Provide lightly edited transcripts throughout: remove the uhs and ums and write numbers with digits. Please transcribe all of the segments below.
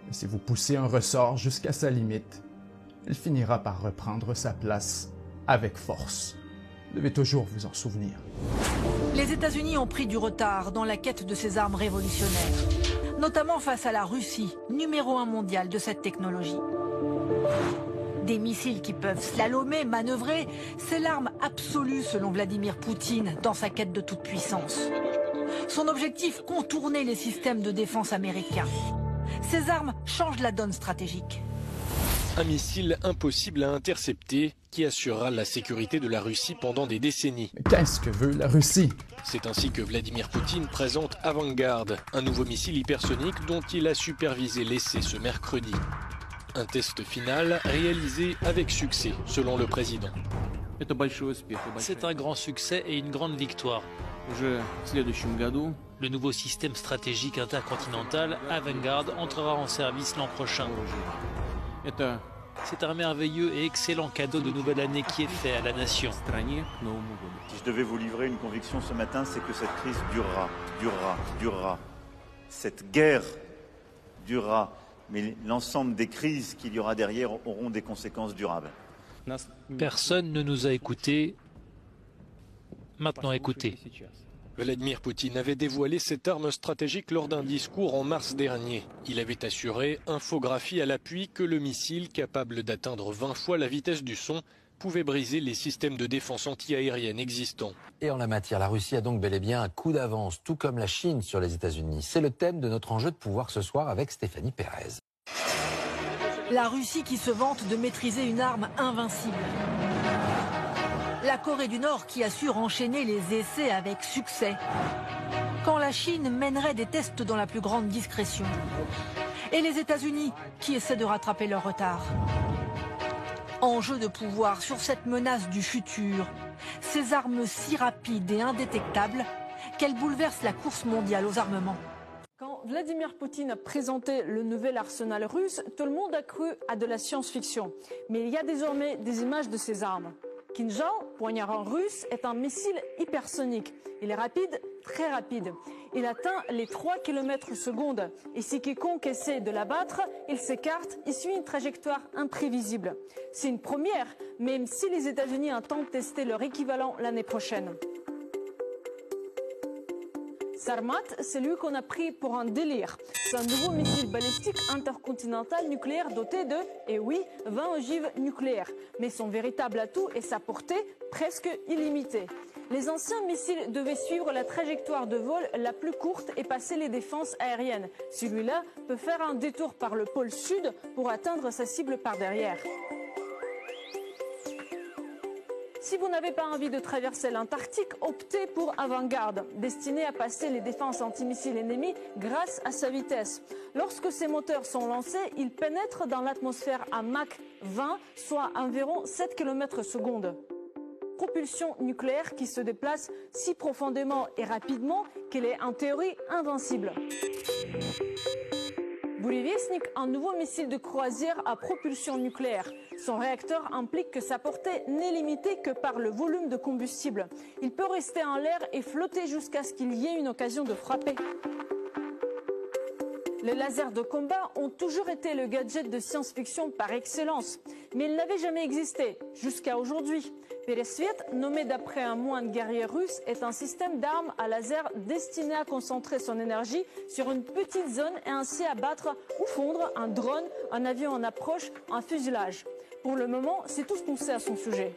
Mais si vous poussez un ressort jusqu'à sa limite, il finira par reprendre sa place avec force. Vous devez toujours vous en souvenir. Les États-Unis ont pris du retard dans la quête de ces armes révolutionnaires, notamment face à la Russie, numéro 1 mondial de cette technologie. Des missiles qui peuvent slalomer, manœuvrer, c'est l'arme absolue selon Vladimir Poutine dans sa quête de toute puissance. Son objectif, contourner les systèmes de défense américains. Ces armes changent la donne stratégique. Un missile impossible à intercepter qui assurera la sécurité de la Russie pendant des décennies. Mais qu'est-ce que veut la Russie? C'est ainsi que Vladimir Poutine présente Avangard, un nouveau missile hypersonique dont il a supervisé l'essai ce mercredi. Un test final réalisé avec succès, selon le président. C'est un grand succès et une grande victoire. Le nouveau système stratégique intercontinental Avangard entrera en service l'an prochain. C'est un merveilleux et excellent cadeau de nouvelle année qui est fait à la nation. Si je devais vous livrer une conviction ce matin, c'est que cette crise durera. Cette guerre durera. Mais l'ensemble des crises qu'il y aura derrière auront des conséquences durables. Personne ne nous a écoutés. Maintenant écoutez. Vladimir Poutine avait dévoilé cette arme stratégique lors d'un discours en mars dernier. Il avait assuré, infographie à l'appui, que le missile, capable d'atteindre 20 fois la vitesse du son, pouvait briser les systèmes de défense antiaérienne existants. Et en la matière, la Russie a donc bel et bien un coup d'avance, tout comme la Chine sur les États-Unis. C'est le thème de notre enjeu de pouvoir ce soir avec Stéphanie Pérez. La Russie qui se vante de maîtriser une arme invincible. La Corée du Nord qui assure enchaîner les essais avec succès. Quand la Chine mènerait des tests dans la plus grande discrétion. Et les États-Unis qui essaient de rattraper leur retard. Enjeu de pouvoir sur cette menace du futur. Ces armes si rapides et indétectables qu'elles bouleversent la course mondiale aux armements. Quand Vladimir Poutine a présenté le nouvel arsenal russe, tout le monde a cru à de la science-fiction. Mais il y a désormais des images de ces armes. Kinjal, poignard russe, est un missile hypersonique. Il est rapide, très rapide. Il atteint les 3 km/s. Et si quiconque essaie de l'abattre, il s'écarte et suit une trajectoire imprévisible. C'est une première, même si les États-Unis entendent tester leur équivalent l'année prochaine. Sarmat, c'est lui qu'on a pris pour un délire. C'est un nouveau missile balistique intercontinental nucléaire doté de, et oui, 20 ogives nucléaires. Mais son véritable atout est sa portée presque illimitée. Les anciens missiles devaient suivre la trajectoire de vol la plus courte et passer les défenses aériennes. Celui-là peut faire un détour par le pôle sud pour atteindre sa cible par derrière. Si vous n'avez pas envie de traverser l'Antarctique, optez pour Avangard, destiné à passer les défenses antimissiles ennemies grâce à sa vitesse. Lorsque ces moteurs sont lancés, ils pénètrent dans l'atmosphère à Mach 20, soit environ 7 km/s. Propulsion nucléaire qui se déplace si profondément et rapidement qu'elle est en théorie invincible. Burevestnik, un nouveau missile de croisière à propulsion nucléaire. Son réacteur implique que sa portée n'est limitée que par le volume de combustible. Il peut rester en l'air et flotter jusqu'à ce qu'il y ait une occasion de frapper. Les lasers de combat ont toujours été le gadget de science-fiction par excellence, mais ils n'avaient jamais existé, jusqu'à aujourd'hui. Peresviet, nommé d'après un moine guerrier russe, est un système d'armes à laser destiné à concentrer son énergie sur une petite zone et ainsi abattre ou fondre un drone, un avion en approche, un fuselage. Pour le moment, c'est tout ce qu'on sait à son sujet.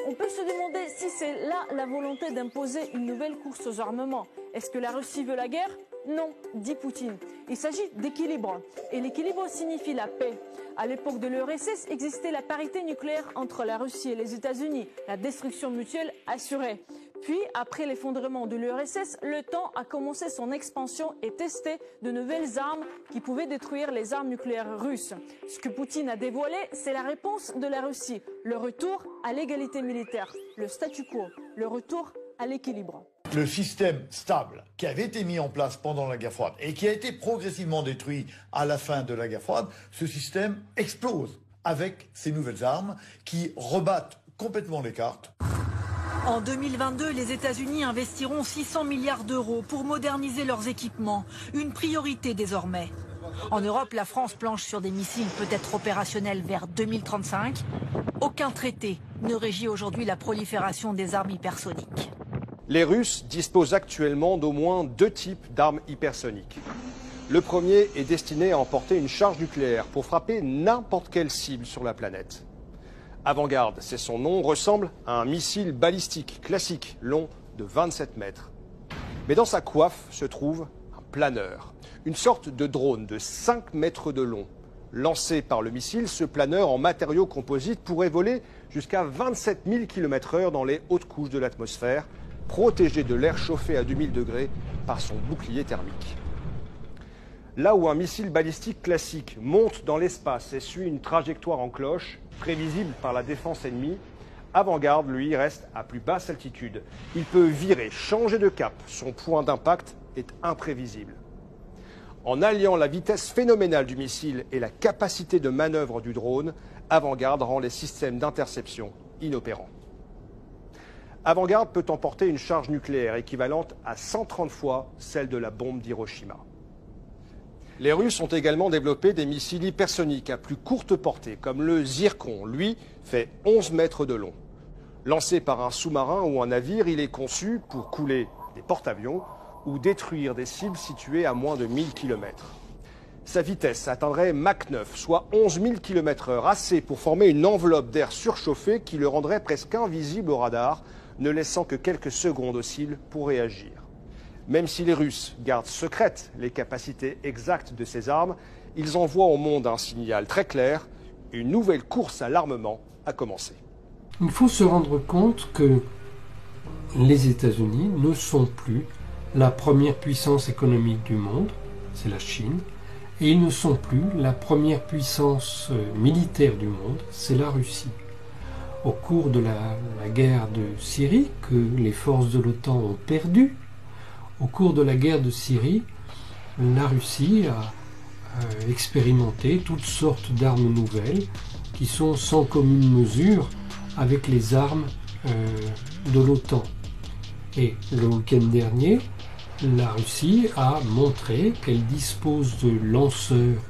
On peut se demander si c'est là la volonté d'imposer une nouvelle course aux armements. Est-ce que la Russie veut la guerre ? Non, dit Poutine. Il s'agit d'équilibre. Et l'équilibre signifie la paix. À l'époque de l'URSS, existait la parité nucléaire entre la Russie et les États-Unis, la destruction mutuelle assurée. Puis, après l'effondrement de l'URSS, le temps a commencé son expansion et testé de nouvelles armes qui pouvaient détruire les armes nucléaires russes. Ce que Poutine a dévoilé, c'est la réponse de la Russie. Le retour à l'égalité militaire, le statu quo, le retour à l'équilibre. Le système stable qui avait été mis en place pendant la guerre froide et qui a été progressivement détruit à la fin de la guerre froide, ce système explose avec ces nouvelles armes qui rebattent complètement les cartes. En 2022, les États-Unis investiront 600 milliards d'euros pour moderniser leurs équipements, une priorité désormais. En Europe, la France planche sur des missiles peut-être opérationnels vers 2035. Aucun traité ne régit aujourd'hui la prolifération des armes hypersoniques. Les Russes disposent actuellement d'au moins 2 types d'armes hypersoniques. Le premier est destiné à emporter une charge nucléaire pour frapper n'importe quelle cible sur la planète. Avangard, c'est son nom, ressemble à un missile balistique classique long de 27 mètres. Mais dans sa coiffe se trouve un planeur, une sorte de drone de 5 mètres de long. Lancé par le missile, ce planeur en matériaux composites pourrait voler jusqu'à 27 000 km/h dans les hautes couches de l'atmosphère, protégé de l'air chauffé à 2000 degrés par son bouclier thermique. Là où un missile balistique classique monte dans l'espace et suit une trajectoire en cloche, prévisible par la défense ennemie, Avangard, lui, reste à plus basse altitude. Il peut virer, changer de cap. Son point d'impact est imprévisible. En alliant la vitesse phénoménale du missile et la capacité de manœuvre du drone, Avangard rend les systèmes d'interception inopérants. Avangard peut emporter une charge nucléaire équivalente à 130 fois celle de la bombe d'Hiroshima. Les Russes ont également développé des missiles hypersoniques à plus courte portée, comme le Zircon. Lui, fait 11 mètres de long. Lancé par un sous-marin ou un navire, il est conçu pour couler des porte-avions ou détruire des cibles situées à moins de 1000 km. Sa vitesse atteindrait Mach 9, soit 11 000 km/h, assez pour former une enveloppe d'air surchauffé qui le rendrait presque invisible au radar, ne laissant que quelques secondes aux cibles pour réagir. Même si les Russes gardent secrètes les capacités exactes de ces armes, ils envoient au monde un signal très clair, une nouvelle course à l'armement a commencé. Il faut se rendre compte que les États-Unis ne sont plus la première puissance économique du monde, c'est la Chine, et ils ne sont plus la première puissance militaire du monde, c'est la Russie. Au cours de la guerre de Syrie, que les forces de l'OTAN ont perdue, au cours de la guerre de Syrie, la Russie a expérimenté toutes sortes d'armes nouvelles qui sont sans commune mesure avec les armes de l'OTAN. Et le week-end dernier, la Russie a montré qu'elle dispose de lanceurs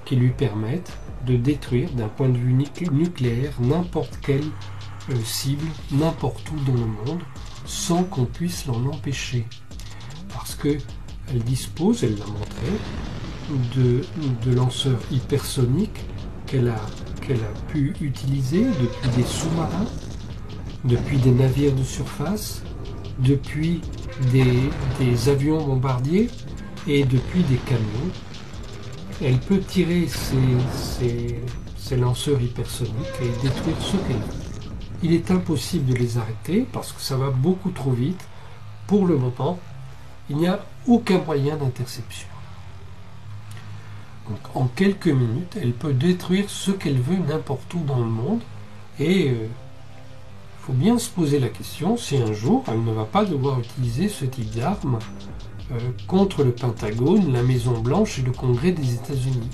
qui lui permettent de détruire d'un point de vue nucléaire n'importe quelle cible, n'importe où dans le monde, sans qu'on puisse l'en empêcher. Parce qu'elle dispose, elle l'a montré, de lanceurs hypersoniques qu'elle a pu utiliser depuis des sous-marins, depuis des navires de surface, depuis des avions bombardiers et depuis des camions. Elle peut tirer ces lanceurs hypersoniques et détruire ce qu'elle veut. Il est impossible de les arrêter parce que ça va beaucoup trop vite. Pour le moment, il n'y a aucun moyen d'interception. Donc, en quelques minutes, elle peut détruire ce qu'elle veut n'importe où dans le monde. Et il faut bien se poser la question si un jour, elle ne va pas devoir utiliser ce type d'armes contre le Pentagone, la Maison-Blanche et le Congrès des États-Unis.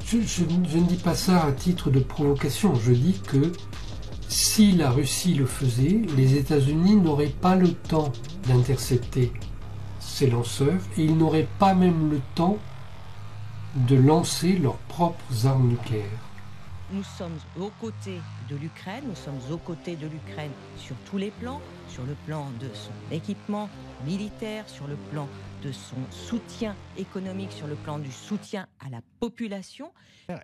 Je ne dis pas ça à titre de provocation. Je dis que si la Russie le faisait, les États-Unis n'auraient pas le temps d'intercepter ces lanceurs et ils n'auraient pas même le temps de lancer leurs propres armes nucléaires. Nous sommes aux côtés de l'Ukraine, nous sommes aux côtés de l'Ukraine sur tous les plans, sur le plan de son équipement militaire, sur le plan de son soutien économique, sur le plan du soutien à la population.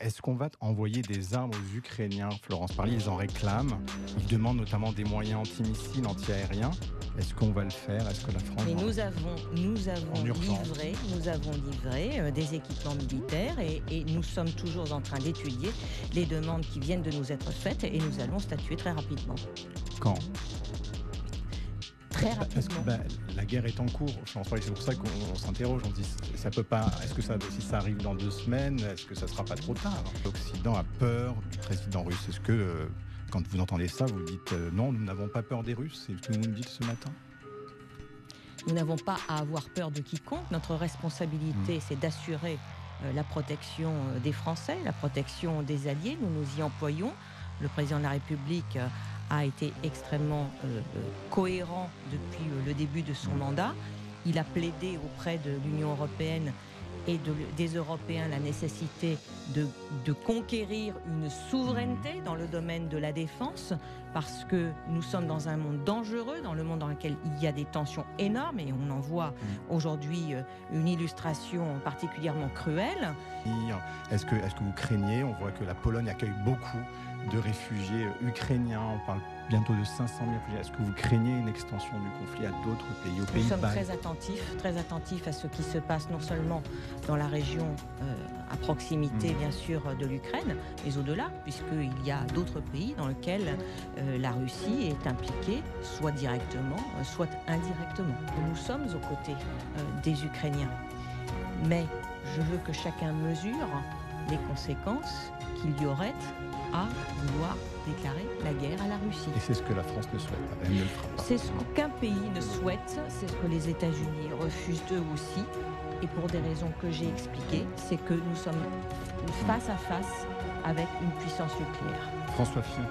Est-ce qu'on va envoyer des armes aux Ukrainiens? Florence Parly, ils en réclament. Ils demandent notamment des moyens anti-missiles, anti-aériens. Est-ce qu'on va le faire? Est-ce que la France... Mais nous avons livré des équipements militaires et nous sommes toujours en train d'étudier les demandes qui viennent de nous être faites et nous allons statuer très rapidement. Quand? Très rapidement. La guerre est en cours. C'est pour ça qu'on s'interroge. On dit, ça peut pas. Est-ce que ça, si ça arrive dans 2 semaines, est-ce que ça sera pas trop tard? L'Occident a peur du président russe. Est-ce que quand vous entendez ça, vous dites non, nous n'avons pas peur des Russes? C'est ce que vous nous dites ce matin. Nous n'avons pas à avoir peur de quiconque. Notre responsabilité, c'est d'assurer la protection des Français, la protection des alliés. Nous nous y employons. le président de la République a été extrêmement cohérent depuis le début de son mandat. Il a plaidé auprès de l'Union européenne et des Européens la nécessité de conquérir une souveraineté dans le domaine de la défense, parce que nous sommes dans un monde dangereux, dans le monde dans lequel il y a des tensions énormes, et on en voit aujourd'hui une illustration particulièrement cruelle. Est-ce que vous craignez, on voit que la Pologne accueille beaucoup de réfugiés ukrainiens, on parle bientôt de 500 000 réfugiés. Est-ce que vous craignez une extension du conflit à d'autres pays, aux pays Nous sommes baltes? très attentifs à ce qui se passe non seulement dans la région à proximité bien sûr de l'Ukraine, mais au-delà, puisqu'il y a d'autres pays dans lesquels la Russie est impliquée, soit directement, soit indirectement. Nous sommes aux côtés des Ukrainiens, mais je veux que chacun mesure les conséquences qu'il y aurait à vouloir déclarer la guerre à la Russie. Et c'est ce que la France ne souhaite pas, elle ne le fera pas. C'est ce qu'aucun pays ne souhaite, c'est ce que les États-Unis refusent eux aussi, et pour des raisons que j'ai expliquées, c'est que nous sommes face à face avec une puissance nucléaire. François Fillon,